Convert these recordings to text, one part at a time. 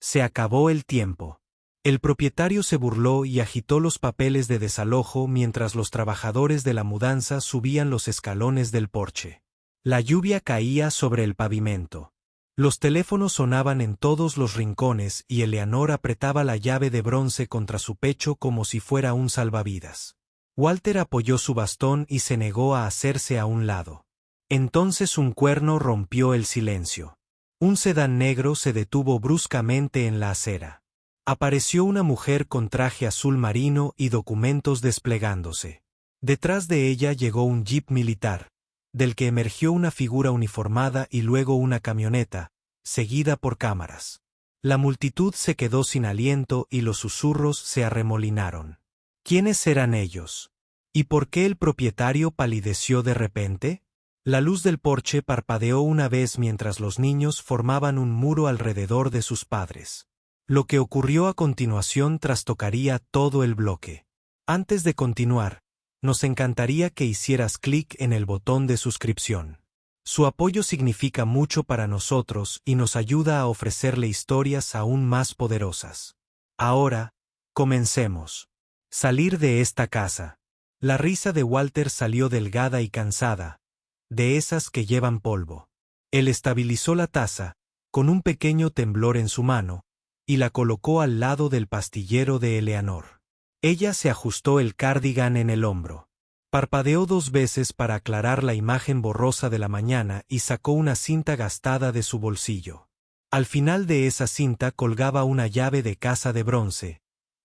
Se acabó el tiempo. El propietario se burló y agitó los papeles de desalojo mientras los trabajadores de la mudanza subían los escalones del porche. La lluvia caía sobre el pavimento. Los teléfonos sonaban en todos los rincones y Eleanor apretaba la llave de bronce contra su pecho como si fuera un salvavidas. Walter apoyó su bastón y se negó a hacerse a un lado. Entonces un cuerno rompió el silencio. Un sedán negro se detuvo bruscamente en la acera. Apareció una mujer con traje azul marino y documentos desplegándose. Detrás de ella llegó un jeep militar, del que emergió una figura uniformada y luego una camioneta, seguida por cámaras. La multitud se quedó sin aliento y los susurros se arremolinaron. ¿Quiénes eran ellos? ¿Y por qué el propietario palideció de repente? La luz del porche parpadeó una vez mientras los niños formaban un muro alrededor de sus padres. Lo que ocurrió a continuación trastocaría todo el bloque. Antes de continuar, nos encantaría que hicieras clic en el botón de suscripción. Su apoyo significa mucho para nosotros y nos ayuda a ofrecerle historias aún más poderosas. Ahora, comencemos. Salir de esta casa. La risa de Walter salió delgada y cansada, de esas que llevan polvo. Él estabilizó la taza, con un pequeño temblor en su mano, y la colocó al lado del pastillero de Eleanor. Ella se ajustó el cardigan en el hombro. Parpadeó 2 veces para aclarar la imagen borrosa de la mañana y sacó una cinta gastada de su bolsillo. Al final de esa cinta colgaba una llave de casa de bronce,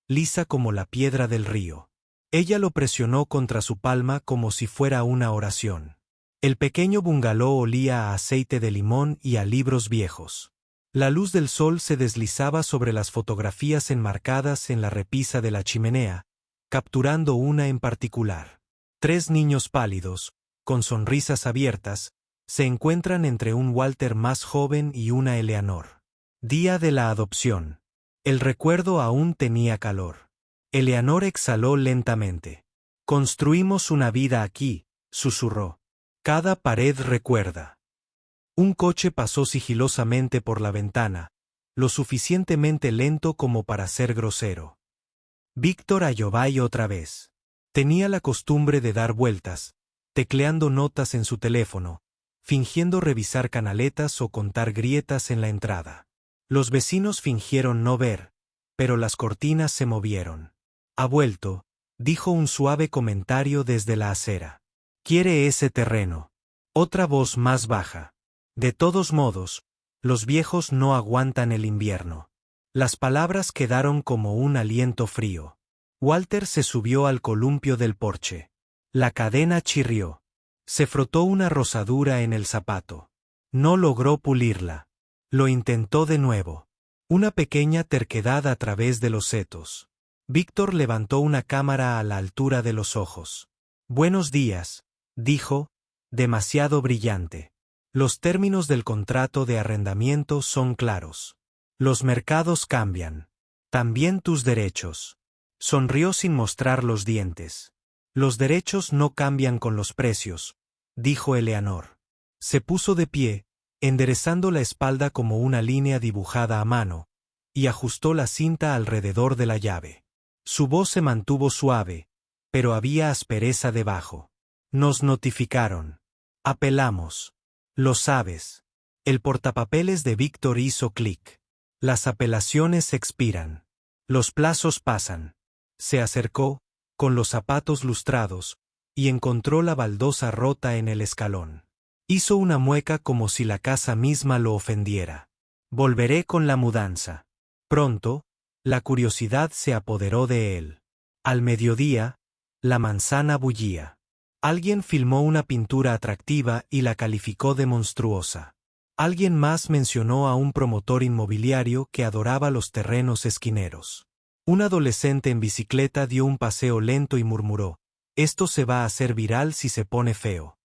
lisa como la piedra del río. Ella lo presionó contra su palma como si fuera una oración. El pequeño bungalow olía a aceite de limón y a libros viejos. La luz del sol se deslizaba sobre las fotografías enmarcadas en la repisa de la chimenea, capturando una en particular. 3 niños pálidos, con sonrisas abiertas, se encuentran entre un Walter más joven y una Eleanor. Día de la adopción. El recuerdo aún tenía calor. Eleanor exhaló lentamente. Construimos una vida aquí, susurró. Cada pared recuerda. Un coche pasó sigilosamente por la ventana, lo suficientemente lento como para ser grosero. Víctor Ayobay otra vez. Tenía la costumbre de dar vueltas, tecleando notas en su teléfono, fingiendo revisar canaletas o contar grietas en la entrada. Los vecinos fingieron no ver, pero las cortinas se movieron. Ha vuelto, dijo un suave comentario desde la acera. Quiere ese terreno. Otra voz más baja. De todos modos, los viejos no aguantan el invierno. Las palabras quedaron como un aliento frío. Walter se subió al columpio del porche. La cadena chirrió. Se frotó una rosadura en el zapato. No logró pulirla. Lo intentó de nuevo. Una pequeña terquedad a través de los setos. Víctor levantó una cámara a la altura de los ojos. Buenos días, dijo, demasiado brillante. Los términos del contrato de arrendamiento son claros. Los mercados cambian. También tus derechos. Sonrió sin mostrar los dientes. Los derechos no cambian con los precios, dijo Eleanor. Se puso de pie, enderezando la espalda como una línea dibujada a mano, y ajustó la cinta alrededor de la llave. Su voz se mantuvo suave, pero había aspereza debajo. Nos notificaron. Apelamos. Lo sabes. El portapapeles de Víctor hizo clic. Las apelaciones expiran. Los plazos pasan. Se acercó, con los zapatos lustrados, y encontró la baldosa rota en el escalón. Hizo una mueca como si la casa misma lo ofendiera. Volveré con la mudanza. Pronto, la curiosidad se apoderó de él. Al mediodía, la manzana bullía. Alguien filmó una pintura atractiva y la calificó de monstruosa. Alguien más mencionó a un promotor inmobiliario que adoraba los terrenos esquineros. Un adolescente en bicicleta dio un paseo lento y murmuró, «Esto se va a hacer viral si se pone feo».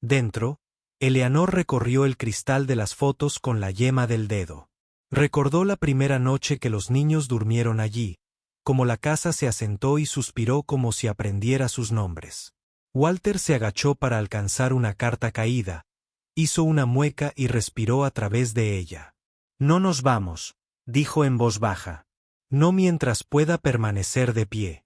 Dentro, Eleanor recorrió el cristal de las fotos con la yema del dedo. Recordó la primera noche que los niños durmieron allí, como la casa se asentó y suspiró como si aprendiera sus nombres. Walter se agachó para alcanzar una carta caída, hizo una mueca y respiró a través de ella. No nos vamos, dijo en voz baja. No mientras pueda permanecer de pie.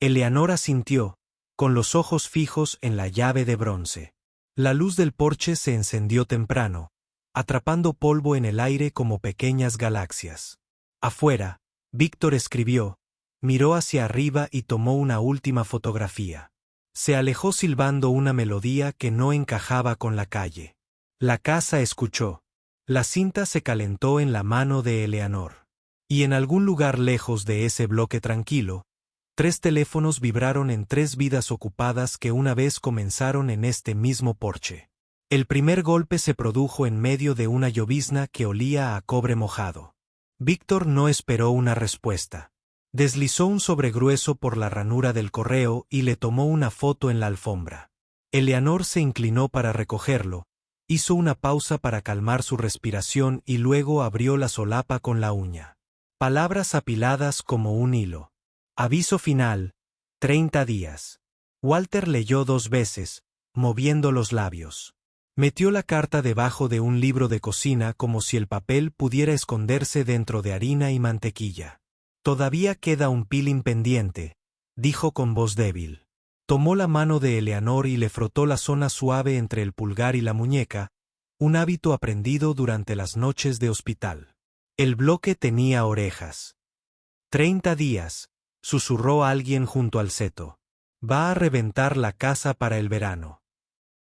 Eleanor asintió, con los ojos fijos en la llave de bronce. La luz del porche se encendió temprano, atrapando polvo en el aire como pequeñas galaxias. Afuera, Víctor escribió, miró hacia arriba y tomó una última fotografía. Se alejó silbando una melodía que no encajaba con la calle. La casa escuchó. La cinta se calentó en la mano de Eleanor. Y en algún lugar lejos de ese bloque tranquilo, 3 teléfonos vibraron en 3 vidas ocupadas que una vez comenzaron en este mismo porche. El primer golpe se produjo en medio de una llovizna que olía a cobre mojado. Víctor no esperó una respuesta. Deslizó un sobregrueso por la ranura del correo y le tomó una foto en la alfombra. Eleanor se inclinó para recogerlo, hizo una pausa para calmar su respiración y luego abrió la solapa con la uña. Palabras apiladas como un hilo. Aviso final, 30 días. Walter leyó 2 veces, moviendo los labios. Metió la carta debajo de un libro de cocina como si el papel pudiera esconderse dentro de harina y mantequilla. Todavía queda un peeling pendiente, dijo con voz débil. Tomó la mano de Eleanor y le frotó la zona suave entre el pulgar y la muñeca, un hábito aprendido durante las noches de hospital. El bloque tenía orejas. 30 días, susurró alguien junto al seto. Va a reventar la casa para el verano.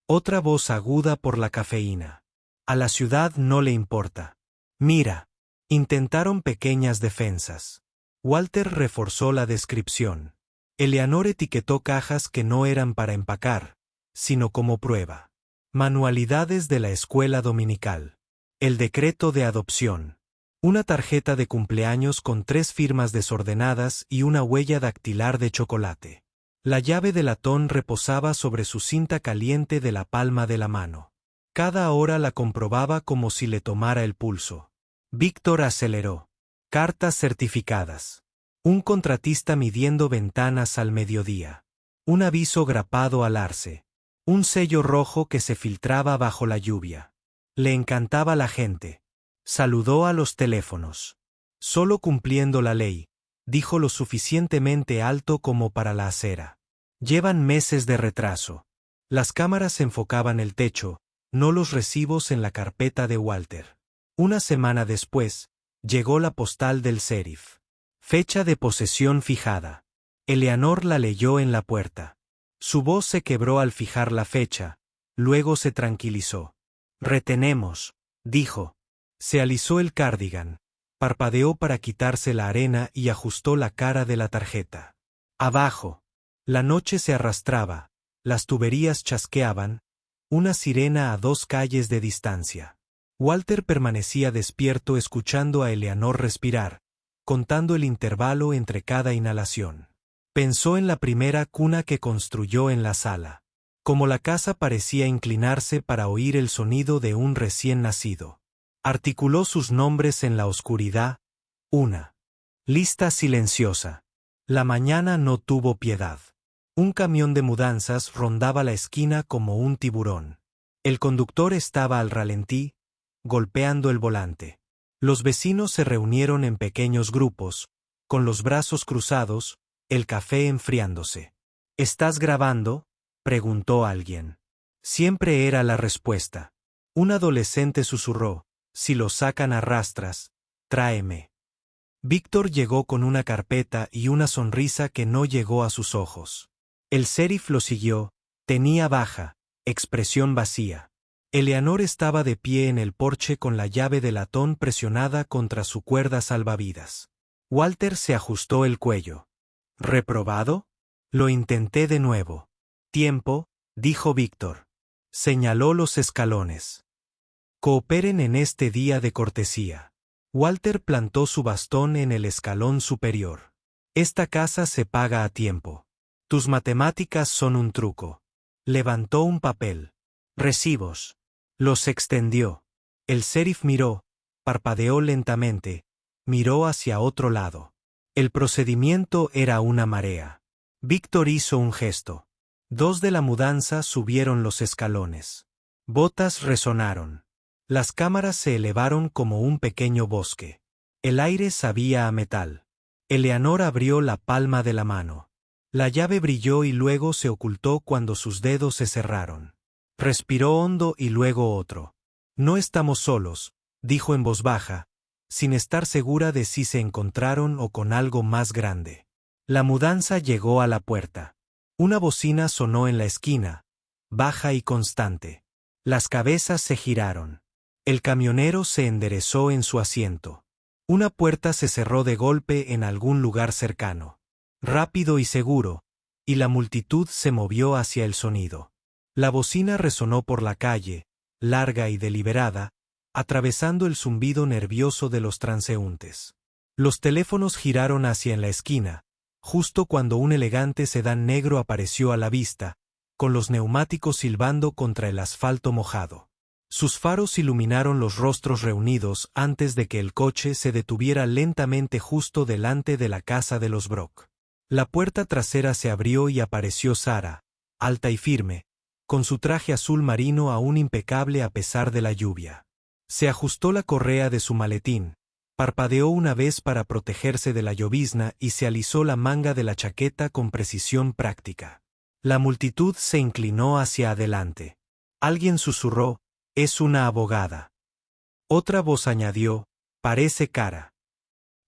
Otra voz aguda por la cafeína. A la ciudad no le importa. Mira. Intentaron pequeñas defensas. Walter reforzó la descripción. Eleanor etiquetó cajas que no eran para empacar, sino como prueba. Manualidades de la escuela dominical. El decreto de adopción. Una tarjeta de cumpleaños con 3 firmas desordenadas y una huella dactilar de chocolate. La llave de latón reposaba sobre su cinta caliente de la palma de la mano. Cada hora la comprobaba como si le tomara el pulso. Víctor aceleró. Cartas certificadas. Un contratista midiendo ventanas al mediodía. Un aviso grapado al arce. Un sello rojo que se filtraba bajo la lluvia. Le encantaba la gente. Saludó a los teléfonos. Solo cumpliendo la ley, dijo lo suficientemente alto como para la acera. Llevan meses de retraso. Las cámaras enfocaban el techo, no los recibos en la carpeta de Walter. Una semana después, llegó la postal del sheriff. Fecha de posesión fijada. Eleanor la leyó en la puerta. Su voz se quebró al fijar la fecha, luego se tranquilizó. Retenemos, dijo. Se alisó el cardigan, parpadeó para quitarse la arena y ajustó la cara de la tarjeta. Abajo. La noche se arrastraba, las tuberías chasqueaban, una sirena a 2 calles de distancia. Walter permanecía despierto escuchando a Eleanor respirar, contando el intervalo entre cada inhalación. Pensó en la primera cuna que construyó en la sala. Como la casa parecía inclinarse para oír el sonido de un recién nacido. Articuló sus nombres en la oscuridad. Una. Lista silenciosa. La mañana no tuvo piedad. Un camión de mudanzas rondaba la esquina como un tiburón. El conductor estaba al ralentí, golpeando el volante. Los vecinos se reunieron en pequeños grupos, con los brazos cruzados, el café enfriándose. ¿Estás grabando?, preguntó alguien. Siempre era la respuesta. Un adolescente susurró, si lo sacan a rastras, tráeme. Víctor llegó con una carpeta y una sonrisa que no llegó a sus ojos. El sheriff lo siguió, tenía baja, expresión vacía. Eleanor estaba de pie en el porche con la llave de latón presionada contra su cuerda salvavidas. Walter se ajustó el cuello. ¿Reprobado? Lo intenté de nuevo. Tiempo, dijo Víctor. Señaló los escalones. Cooperen en este día de cortesía. Walter plantó su bastón en el escalón superior. Esta casa se paga a tiempo. Tus matemáticas son un truco. Levantó un papel. Recibos. Los extendió. El sheriff miró, parpadeó lentamente, miró hacia otro lado. El procedimiento era una marea. Víctor hizo un gesto. 2 de la mudanza subieron los escalones. Botas resonaron. Las cámaras se elevaron como un pequeño bosque. El aire sabía a metal. Eleanor abrió la palma de la mano. La llave brilló y luego se ocultó cuando sus dedos se cerraron. Respiró hondo y luego otro. No estamos solos, dijo en voz baja, sin estar segura de si se encontraron o con algo más grande. La mudanza llegó a la puerta. Una bocina sonó en la esquina, baja y constante. Las cabezas se giraron. El camionero se enderezó en su asiento. Una puerta se cerró de golpe en algún lugar cercano. Rápido y seguro, y la multitud se movió hacia el sonido. La bocina resonó por la calle, larga y deliberada, atravesando el zumbido nervioso de los transeúntes. Los teléfonos giraron hacia en la esquina, justo cuando un elegante sedán negro apareció a la vista, con los neumáticos silbando contra el asfalto mojado. Sus faros iluminaron los rostros reunidos antes de que el coche se detuviera lentamente justo delante de la casa de los Brock. La puerta trasera se abrió y apareció Sarah, alta y firme, con su traje azul marino aún impecable a pesar de la lluvia. Se ajustó la correa de su maletín, parpadeó una vez para protegerse de la llovizna y se alisó la manga de la chaqueta con precisión práctica. La multitud se inclinó hacia adelante. Alguien susurró: «Es una abogada». Otra voz añadió: «Parece cara».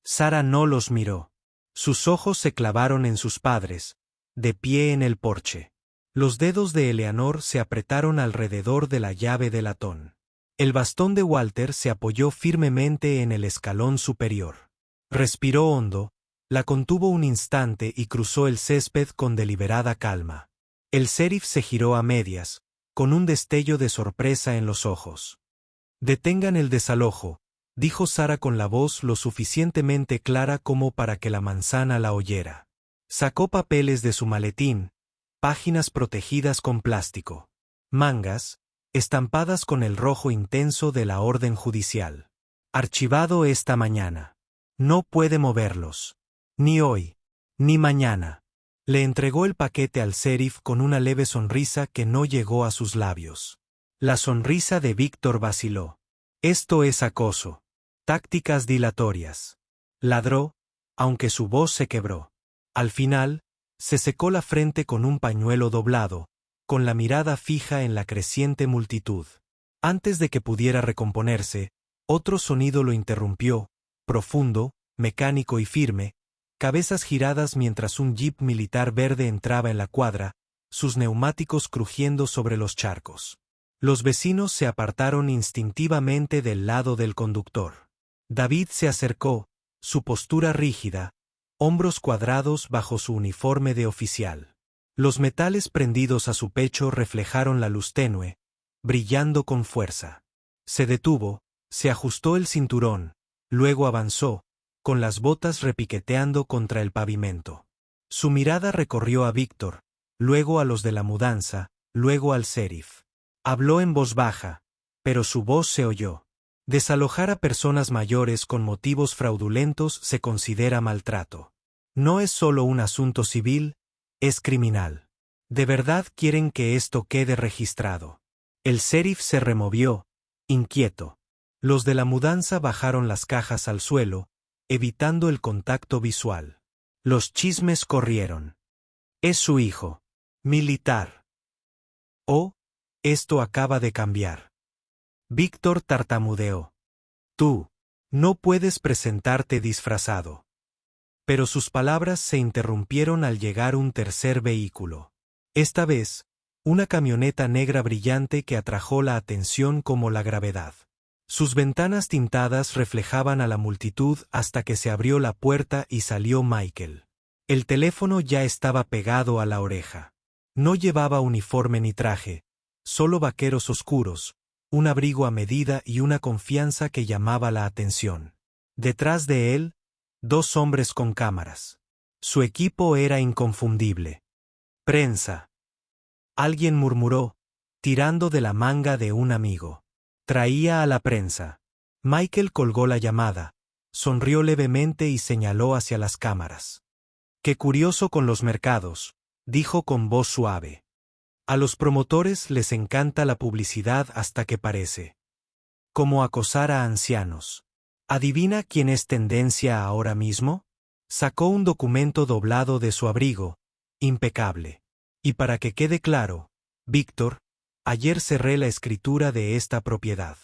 Sarah no los miró. Sus ojos se clavaron en sus padres, de pie en el porche. Los dedos de Eleanor se apretaron alrededor de la llave de latón. El bastón de Walter se apoyó firmemente en el escalón superior. Respiró hondo, la contuvo un instante y cruzó el césped con deliberada calma. El sheriff se giró a medias, con un destello de sorpresa en los ojos. «Detengan el desalojo», dijo Sarah con la voz lo suficientemente clara como para que la manzana la oyera. Sacó papeles de su maletín, páginas protegidas con plástico. Mangas, estampadas con el rojo intenso de la orden judicial. «Archivado esta mañana. No puede moverlos. Ni hoy, ni mañana». Le entregó el paquete al sheriff con una leve sonrisa que no llegó a sus labios. La sonrisa de Víctor vaciló. «Esto es acoso. Tácticas dilatorias». Ladró, aunque su voz se quebró. Al final, se secó la frente con un pañuelo doblado, con la mirada fija en la creciente multitud. Antes de que pudiera recomponerse, otro sonido lo interrumpió, profundo, mecánico y firme, cabezas giradas mientras un jeep militar verde entraba en la cuadra, sus neumáticos crujiendo sobre los charcos. Los vecinos se apartaron instintivamente del lado del conductor. David se acercó, su postura rígida, hombros cuadrados bajo su uniforme de oficial. Los metales prendidos a su pecho reflejaron la luz tenue, brillando con fuerza. Se detuvo, se ajustó el cinturón, luego avanzó, con las botas repiqueteando contra el pavimento. Su mirada recorrió a Víctor, luego a los de la mudanza, luego al sheriff. Habló en voz baja, pero su voz se oyó. Desalojar a personas mayores con motivos fraudulentos se considera maltrato. No es solo un asunto civil, es criminal. ¿De verdad quieren que esto quede registrado? El sheriff se removió, inquieto. Los de la mudanza bajaron las cajas al suelo, evitando el contacto visual. Los chismes corrieron. «Es su hijo. Militar». «Oh, esto acaba de cambiar». Víctor tartamudeó. «Tú, no puedes presentarte disfrazado». Pero sus palabras se interrumpieron al llegar un tercer vehículo. Esta vez, una camioneta negra brillante que atrajo la atención como la gravedad. Sus ventanas tintadas reflejaban a la multitud hasta que se abrió la puerta y salió Michael. El teléfono ya estaba pegado a la oreja. No llevaba uniforme ni traje, solo vaqueros oscuros, un abrigo a medida y una confianza que llamaba la atención. Detrás de él, dos hombres con cámaras. Su equipo era inconfundible. «Prensa», alguien murmuró, tirando de la manga de un amigo. Traía a la prensa. Michael colgó la llamada, sonrió levemente y señaló hacia las cámaras. «Qué curioso con los mercados», dijo con voz suave. «A los promotores les encanta la publicidad hasta que parece. Como acosar a ancianos. ¿Adivina quién es tendencia ahora mismo? Sacó un documento doblado de su abrigo, impecable. Y para que quede claro, Víctor, ayer cerré la escritura de esta propiedad.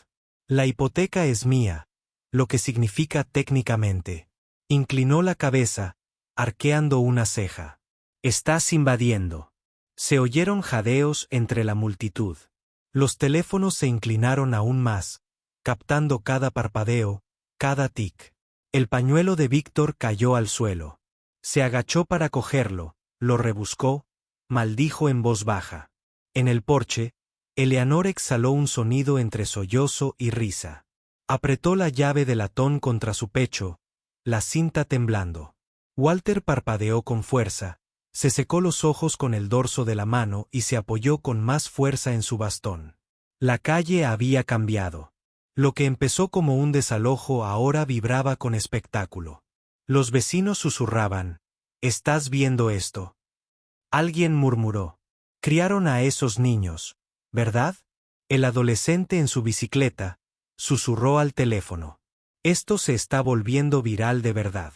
La hipoteca es mía, lo que significa técnicamente. Inclinó la cabeza, arqueando una ceja. Estás invadiendo. Se oyeron jadeos entre la multitud. Los teléfonos se inclinaron aún más, captando cada parpadeo, cada tic. El pañuelo de Víctor cayó al suelo. Se agachó para cogerlo, lo rebuscó, maldijo en voz baja. En el porche, Eleanor exhaló un sonido entre sollozo y risa. Apretó la llave de latón contra su pecho, la cinta temblando. Walter parpadeó con fuerza, se secó los ojos con el dorso de la mano y se apoyó con más fuerza en su bastón. La calle había cambiado. Lo que empezó como un desalojo ahora vibraba con espectáculo. Los vecinos susurraban, ¿estás viendo esto? Alguien murmuró, criaron a esos niños, ¿verdad? El adolescente en su bicicleta susurró al teléfono. Esto se está volviendo viral de verdad.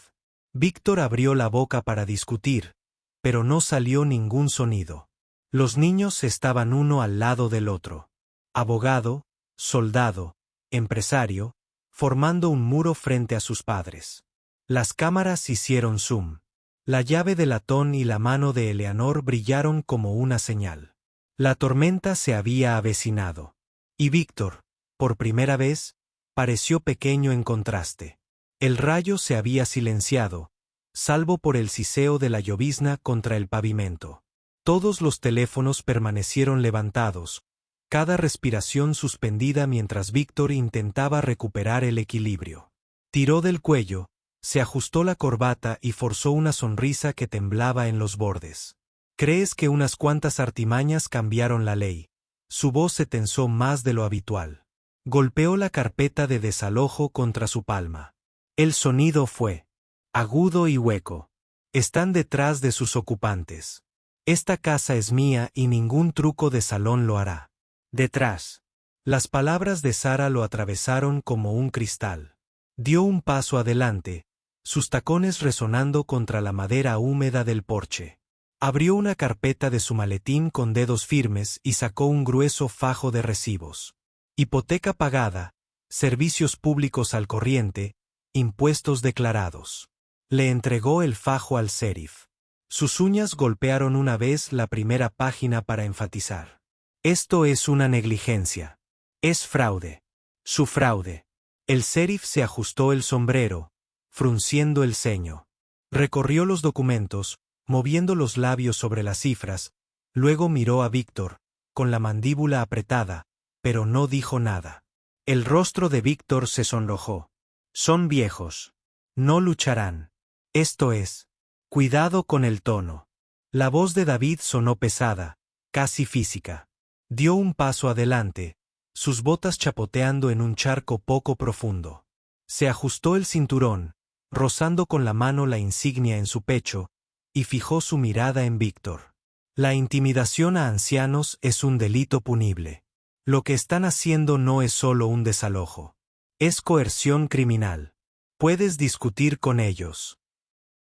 Víctor abrió la boca para discutir, pero no salió ningún sonido. Los niños estaban uno al lado del otro. Abogado, soldado, empresario, formando un muro frente a sus padres. Las cámaras hicieron zoom. La llave de latón y la mano de Eleanor brillaron como una señal. La tormenta se había avecinado. Y Víctor, por primera vez, pareció pequeño en contraste. El rayo se había silenciado, salvo por el siseo de la llovizna contra el pavimento. Todos los teléfonos permanecieron levantados, cada respiración suspendida mientras Víctor intentaba recuperar el equilibrio. Tiró del cuello, se ajustó la corbata y forzó una sonrisa que temblaba en los bordes. ¿Crees que unas cuantas artimañas cambiaron la ley? Su voz se tensó más de lo habitual. Golpeó la carpeta de desalojo contra su palma. El sonido fue agudo y hueco. Están detrás de sus ocupantes. Esta casa es mía y ningún truco de salón lo hará. Detrás. Las palabras de Sara lo atravesaron como un cristal. Dio un paso adelante, sus tacones resonando contra la madera húmeda del porche. Abrió una carpeta de su maletín con dedos firmes y sacó un grueso fajo de recibos. Hipoteca pagada, servicios públicos al corriente, impuestos declarados. Le entregó el fajo al sheriff. Sus uñas golpearon una vez la primera página para enfatizar. Esto es una negligencia. Es fraude. Su fraude. El sheriff se ajustó el sombrero, frunciendo el ceño. Recorrió los documentos, moviendo los labios sobre las cifras, luego miró a Víctor, con la mandíbula apretada, pero no dijo nada. El rostro de Víctor se sonrojó. Son viejos. No lucharán. Esto es. Cuidado con el tono. La voz de David sonó pesada, casi física. Dio un paso adelante, sus botas chapoteando en un charco poco profundo. Se ajustó el cinturón, rozando con la mano la insignia en su pecho, y fijó su mirada en Víctor. La intimidación a ancianos es un delito punible. Lo que están haciendo no es solo un desalojo. Es coerción criminal. Puedes discutir con ellos.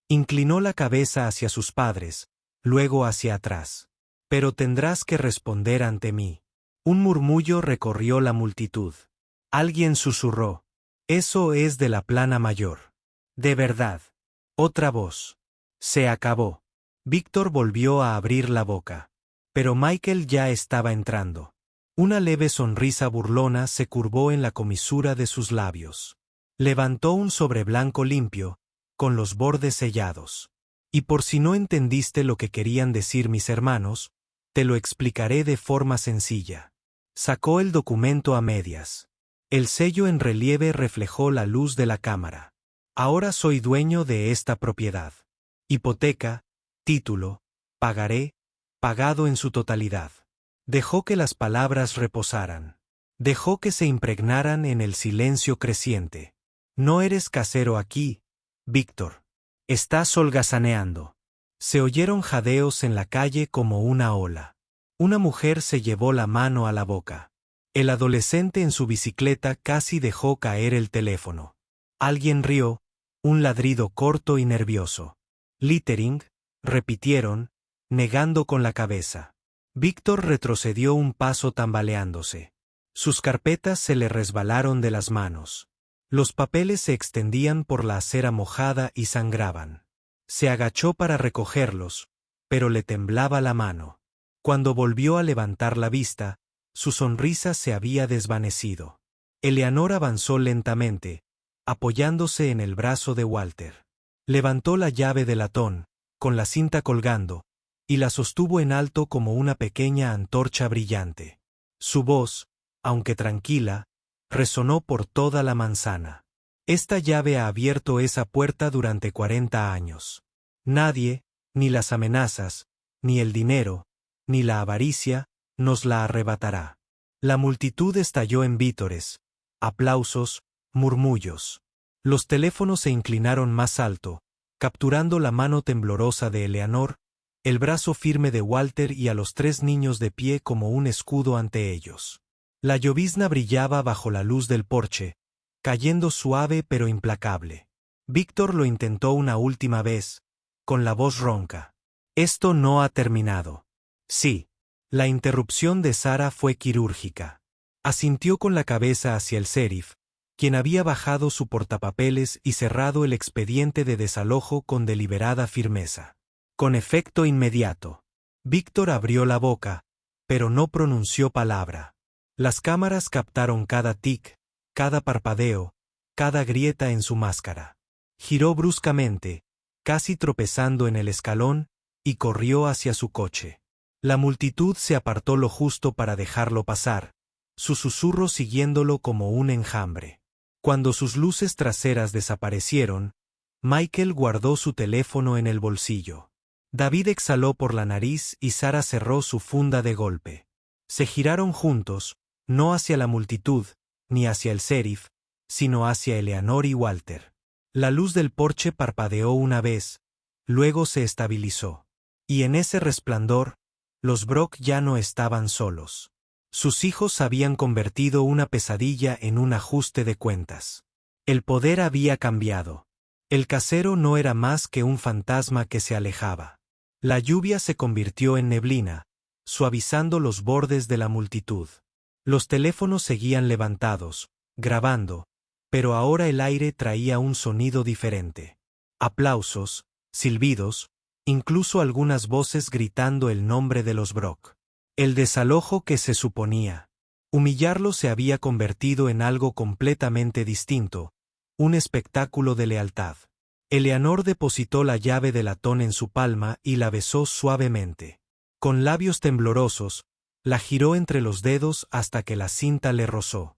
Inclinó la cabeza hacia sus padres, luego hacia atrás. Pero tendrás que responder ante mí. Un murmullo recorrió la multitud. Alguien susurró. Eso es de la plana mayor. De verdad. Otra voz. Se acabó. Víctor volvió a abrir la boca. Pero Michael ya estaba entrando. Una leve sonrisa burlona se curvó en la comisura de sus labios. Levantó un sobre blanco limpio, con los bordes sellados. Y por si no entendiste lo que querían decir mis hermanos, te lo explicaré de forma sencilla. Sacó el documento a medias. El sello en relieve reflejó la luz de la cámara. Ahora soy dueño de esta propiedad. Hipoteca, título, pagaré, pagado en su totalidad. Dejó que las palabras reposaran. Dejó que se impregnaran en el silencio creciente. No eres casero aquí, Víctor. Estás holgazaneando. Se oyeron jadeos en la calle como una ola. Una mujer se llevó la mano a la boca. El adolescente en su bicicleta casi dejó caer el teléfono. Alguien rió, un ladrido corto y nervioso. Littering, repitieron, negando con la cabeza. Víctor retrocedió un paso tambaleándose. Sus carpetas se le resbalaron de las manos. Los papeles se extendían por la acera mojada y sangraban. Se agachó para recogerlos, pero le temblaba la mano. Cuando volvió a levantar la vista, su sonrisa se había desvanecido. Eleanor avanzó lentamente, apoyándose en el brazo de Walter. Levantó la llave de latón, con la cinta colgando, y la sostuvo en alto como una pequeña antorcha brillante. Su voz, aunque tranquila, resonó por toda la manzana. Esta llave ha abierto esa puerta durante 40 años. Nadie, ni las amenazas, ni el dinero, ni la avaricia, nos la arrebatará. La multitud estalló en vítores, aplausos, murmullos. Los teléfonos se inclinaron más alto, capturando la mano temblorosa de Eleanor, el brazo firme de Walter y a los 3 niños de pie como un escudo ante ellos. La llovizna brillaba bajo la luz del porche, cayendo suave pero implacable. Víctor lo intentó una última vez, con la voz ronca. Esto no ha terminado. Sí. La interrupción de Sara fue quirúrgica. Asintió con la cabeza hacia el sheriff, quien había bajado su portapapeles y cerrado el expediente de desalojo con deliberada firmeza. Con efecto inmediato. Víctor abrió la boca, pero no pronunció palabra. Las cámaras captaron cada tic, cada parpadeo, cada grieta en su máscara. Giró bruscamente, casi tropezando en el escalón, y corrió hacia su coche. La multitud se apartó lo justo para dejarlo pasar, su susurro siguiéndolo como un enjambre. Cuando sus luces traseras desaparecieron, Michael guardó su teléfono en el bolsillo. David exhaló por la nariz y Sara cerró su funda de golpe. Se giraron juntos, no hacia la multitud, ni hacia el sheriff, sino hacia Eleanor y Walter. La luz del porche parpadeó una vez, luego se estabilizó. Y en ese resplandor, los Brock ya no estaban solos. Sus hijos habían convertido una pesadilla en un ajuste de cuentas. El poder había cambiado. El casero no era más que un fantasma que se alejaba. La lluvia se convirtió en neblina, suavizando los bordes de la multitud. Los teléfonos seguían levantados, grabando, pero ahora el aire traía un sonido diferente. Aplausos, silbidos, incluso algunas voces gritando el nombre de los Brock. El desalojo que se suponía humillarlo se había convertido en algo completamente distinto, un espectáculo de lealtad. Eleanor depositó la llave de latón en su palma y la besó suavemente. Con labios temblorosos, la giró entre los dedos hasta que la cinta le rozó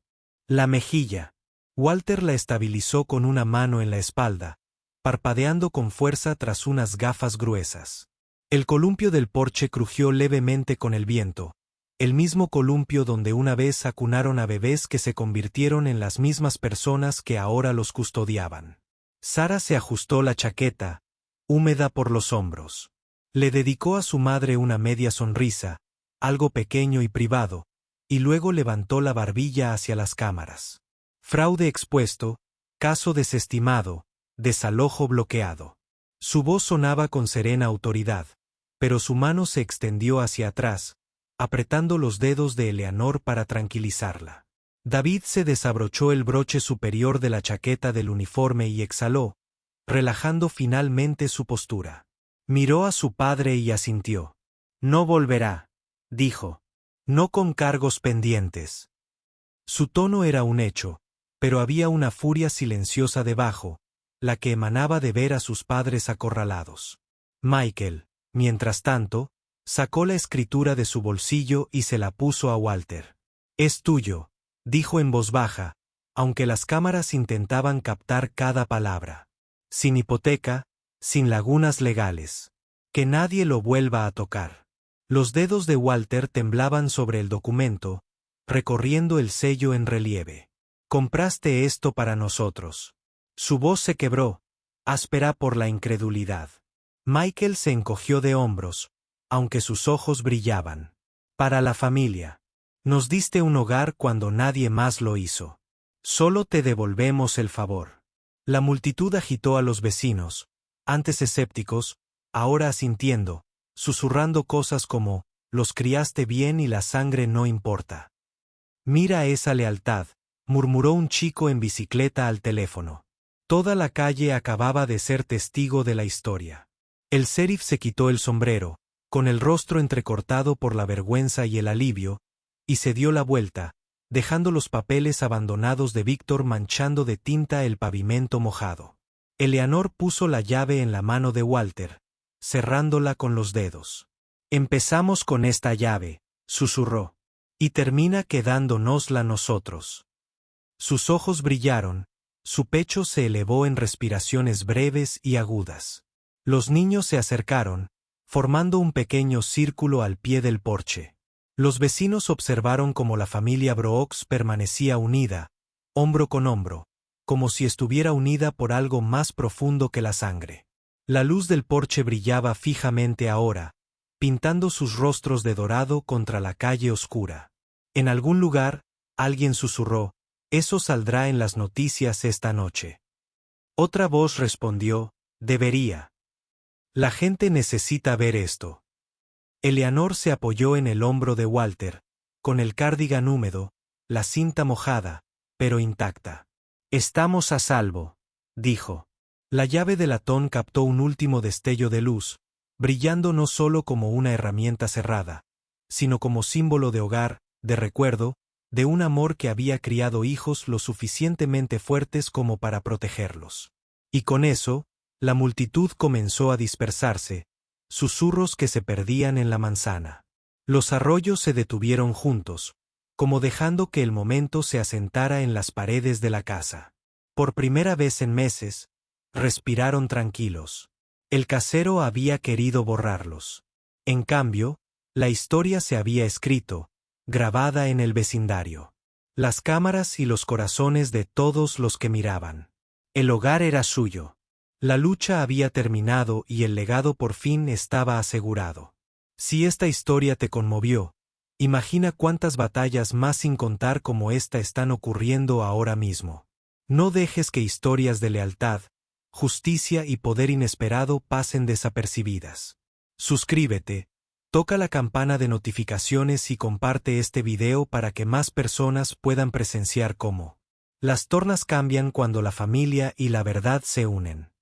la mejilla. Walter la estabilizó con una mano en la espalda, parpadeando con fuerza tras unas gafas gruesas. El columpio del porche crujió levemente con el viento, el mismo columpio donde una vez acunaron a bebés que se convirtieron en las mismas personas que ahora los custodiaban. Sara se ajustó la chaqueta, húmeda por los hombros. Le dedicó a su madre una media sonrisa, algo pequeño y privado, y luego levantó la barbilla hacia las cámaras. Fraude expuesto, caso desestimado, desalojo bloqueado. Su voz sonaba con serena autoridad, pero su mano se extendió hacia atrás, apretando los dedos de Eleanor para tranquilizarla. David se desabrochó el broche superior de la chaqueta del uniforme y exhaló, relajando finalmente su postura. Miró a su padre y asintió. No volverá, dijo. No con cargos pendientes. Su tono era un hecho, pero había una furia silenciosa debajo, la que emanaba de ver a sus padres acorralados. Michael, mientras tanto, sacó la escritura de su bolsillo y se la puso a Walter. Es tuyo, dijo en voz baja, aunque las cámaras intentaban captar cada palabra. Sin hipoteca, sin lagunas legales. Que nadie lo vuelva a tocar. Los dedos de Walter temblaban sobre el documento, recorriendo el sello en relieve. Compraste esto para nosotros. Su voz se quebró, áspera por la incredulidad. Michael se encogió de hombros, aunque sus ojos brillaban. Para la familia. Nos diste un hogar cuando nadie más lo hizo. Solo te devolvemos el favor. La multitud agitó a los vecinos, antes escépticos, ahora asintiendo, susurrando cosas como, los criaste bien y la sangre no importa. Mira esa lealtad, murmuró un chico en bicicleta al teléfono. Toda la calle acababa de ser testigo de la historia. El sheriff se quitó el sombrero, con el rostro entrecortado por la vergüenza y el alivio, y se dio la vuelta, dejando los papeles abandonados de Víctor manchando de tinta el pavimento mojado. Eleanor puso la llave en la mano de Walter, cerrándola con los dedos. Empezamos con esta llave, susurró. Y termina quedándonosla nosotros. Sus ojos brillaron, su pecho se elevó en respiraciones breves y agudas. Los niños se acercaron, formando un pequeño círculo al pie del porche. Los vecinos observaron cómo la familia Brooks permanecía unida, hombro con hombro, como si estuviera unida por algo más profundo que la sangre. La luz del porche brillaba fijamente ahora, pintando sus rostros de dorado contra la calle oscura. En algún lugar, alguien susurró, «Eso saldrá en las noticias esta noche». Otra voz respondió, «Debería. La gente necesita ver esto». Eleanor se apoyó en el hombro de Walter, con el cardigan húmedo, la cinta mojada, pero intacta. «Estamos a salvo», dijo. La llave de latón captó un último destello de luz, brillando no solo como una herramienta cerrada, sino como símbolo de hogar, de recuerdo, de un amor que había criado hijos lo suficientemente fuertes como para protegerlos. Y con eso, la multitud comenzó a dispersarse, susurros que se perdían en la manzana. Los arroyos se detuvieron juntos, como dejando que el momento se asentara en las paredes de la casa. Por primera vez en meses, respiraron tranquilos. El casero había querido borrarlos. En cambio, la historia se había escrito, grabada en el vecindario. Las cámaras y los corazones de todos los que miraban. El hogar era suyo. La lucha había terminado y el legado por fin estaba asegurado. Si esta historia te conmovió, imagina cuántas batallas más sin contar como esta están ocurriendo ahora mismo. No dejes que historias de lealtad, justicia y poder inesperado pasen desapercibidas. Suscríbete, toca la campana de notificaciones y comparte este video para que más personas puedan presenciar cómo las tornas cambian cuando la familia y la verdad se unen.